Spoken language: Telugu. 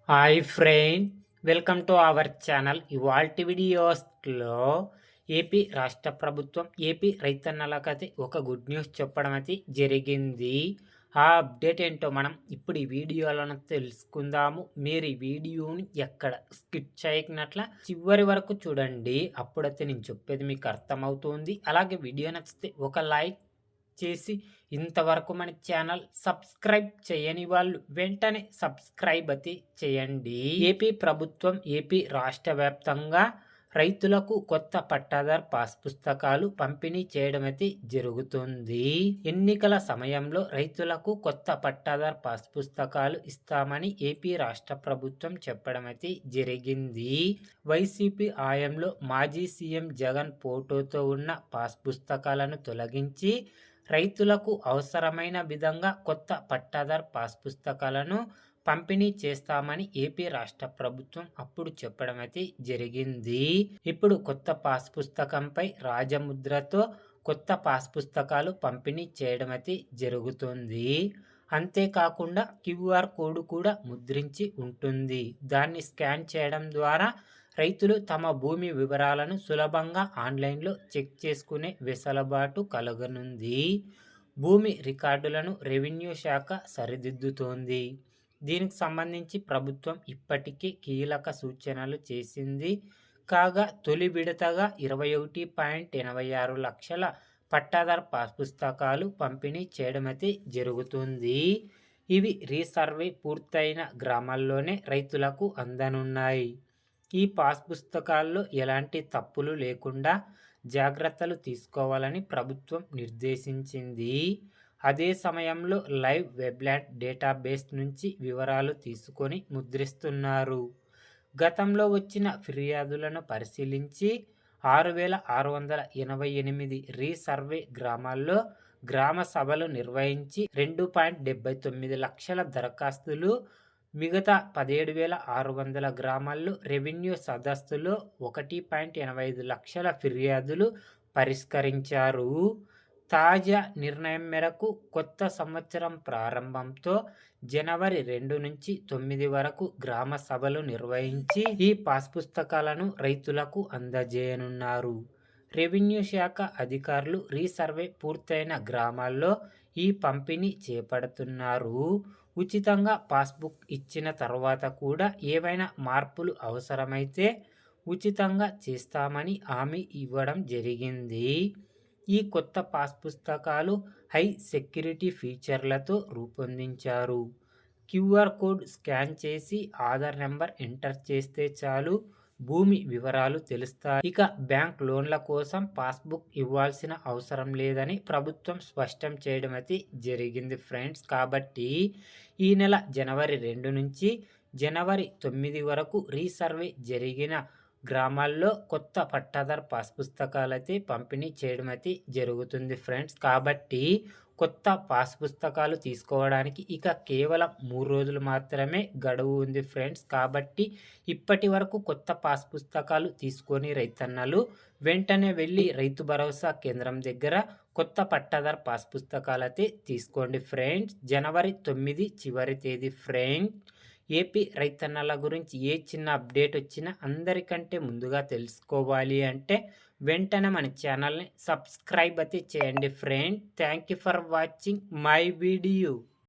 Hi friend, welcome to our channel. ఇవాల్టి వీడియోస్లో ఏపీ రాష్ట్ర ప్రభుత్వం ఏపీ రైతన్నలకైతే ఒక గుడ్ న్యూస్ చెప్పడం అయితే జరిగింది. ఆ అప్డేట్ ఏంటో మనం ఇప్పుడు ఈ వీడియోలను తెలుసుకుందాము. మీరు ఈ వీడియోని ఎక్కడ స్కిప్ చేయకున్నట్ల చివరి వరకు చూడండి. అప్పుడైతే నేను చెప్పేది మీకు అర్థమవుతుంది. అలాగే వీడియో నచ్చితే ఒక లైక్ చేసి ఇంతవరకు మన ఛానల్ సబ్స్క్రైబ్ చేయని వాళ్ళు వెంటనే సబ్స్క్రైబ్ అయితే చేయండి. ఏపీ ప్రభుత్వం ఏపీ రాష్ట్ర వ్యాప్తంగా రైతులకు కొత్త పట్టాదార్ పాస్ పుస్తకాలు పంపిణీ చేయడం అయితే జరుగుతుంది. ఎన్నికల సమయంలో రైతులకు కొత్త పట్టాదార్ పాస్ పుస్తకాలు ఇస్తామని ఏపీ రాష్ట్ర ప్రభుత్వం చెప్పడం అయితే జరిగింది. వైసీపీ హయాంలో మాజీ సీఎం జగన్ ఫోటోతో ఉన్న పాస్ పుస్తకాలను తొలగించి రైతులకు అవసరమైన విధంగా కొత్త పట్టాదార్ పాస్ పుస్తకాలను పంపిణీ చేస్తామని ఏపీ రాష్ట్ర ప్రభుత్వం అప్పుడు చెప్పడం అయితే జరిగింది. ఇప్పుడు కొత్త పాస్ పుస్తకంపై రాజముద్రతో కొత్త పాస్ పుస్తకాలు పంపిణీ చేయడం అయితే జరుగుతుంది. అంతేకాకుండా క్యూఆర్ కోడ్ కూడా ముద్రించి ఉంటుంది. దాన్ని స్కాన్ చేయడం ద్వారా రైతులు తమ భూమి వివరాలను సులభంగా ఆన్లైన్లో చెక్ చేసుకునే వెసులుబాటు కలగనుంది. భూమి రికార్డులను రెవెన్యూ శాఖ సరిదిద్దుతోంది. దీనికి సంబంధించి ప్రభుత్వం ఇప్పటికే కీలక సూచనలు చేసింది. కాగా తొలి విడతగా 21.86 లక్షల పట్టాదార్ పాస్ పుస్తకాలు పంపిణీ చేయడమైతే జరుగుతుంది. ఇవి రీసర్వే పూర్తయిన గ్రామాల్లోనే రైతులకు అందనున్నాయి. ఈ పాస్ పుస్తకాల్లో ఎలాంటి తప్పులు లేకుండా జాగ్రత్తలు తీసుకోవాలని ప్రభుత్వం నిర్దేశించింది. అదే సమయంలో లైవ్ వెబ్లాండ్ డేటాబేస్ నుంచి వివరాలు తీసుకొని ముద్రిస్తున్నారు. గతంలో వచ్చిన ఫిర్యాదులను పరిశీలించి 6,688 రీసర్వే గ్రామాల్లో గ్రామ సభలు నిర్వహించి 2.79 లక్షల దరఖాస్తులు, మిగతా 17,600 గ్రామాల్లో రెవెన్యూ సదస్సులో 1.85 లక్షల ఫిర్యాదులు పరిష్కరించారు. తాజా నిర్ణయం మేరకు కొత్త సంవత్సరం ప్రారంభంతో జనవరి 2 నుంచి 9 వరకు గ్రామ సభలు నిర్వహించి ఈ పాస్ పుస్తకాలను రైతులకు అందజేయనున్నారు. రెవెన్యూ శాఖ అధికారులు రీసర్వే పూర్తయిన గ్రామాల్లో ఈ పంపిణీ చేపడుతున్నారు. ఉచితంగా పాస్బుక్ ఇచ్చిన తర్వాత కూడా ఏవైనా మార్పులు అవసరమైతే ఉచితంగా చేస్తామని హామీ ఇవ్వడం జరిగింది. ఈ కొత్త పాస్ పుస్తకాలు హై సెక్యూరిటీ ఫీచర్లతో రూపొందించారు. క్యూఆర్ కోడ్ స్కాన్ చేసి ఆధార్ నెంబర్ ఎంటర్ చేస్తే చాలు భూమి వివరాలు తెలుస్తాయి. ఇక బ్యాంక్ లోన్ల కోసం పాస్బుక్ ఇవ్వాల్సిన అవసరం లేదని ప్రభుత్వం స్పష్టం చేయడం అయితే జరిగింది ఫ్రెండ్స్. కాబట్టి ఈ నెల జనవరి 2 నుంచి జనవరి 9 వరకు రీసర్వే జరిగిన గ్రామాల్లో కొత్త పట్టాదార్ పాస్ పుస్తకాలైతే పంపిణీ చేయడం అయితే జరుగుతుంది ఫ్రెండ్స్. కాబట్టి కొత్త పాస్ పుస్తకాలు తీసుకోవడానికి ఇక కేవలం 3 రోజులు మాత్రమే గడువు ఉంది ఫ్రెండ్స్. కాబట్టి ఇప్పటి వరకు కొత్త పాస్ పుస్తకాలు తీసుకొని రైతన్నలు వెంటనే వెళ్ళి రైతు భరోసా కేంద్రం దగ్గర కొత్త పట్టాదార్ పాస్ పుస్తకాలైతే తీసుకోండి ఫ్రెండ్స్. జనవరి 9 చివరి తేదీ ఫ్రెండ్స్. ఏపీ రైతన్నల గురించి ఏ చిన్న అప్డేట్ వచ్చినా అందరికంటే ముందుగా తెలుసుకోవాలి అంటే వెంటనే మన ఛానల్ని సబ్స్క్రైబ్ అయితే చేయండి friend. Thank you for watching my video.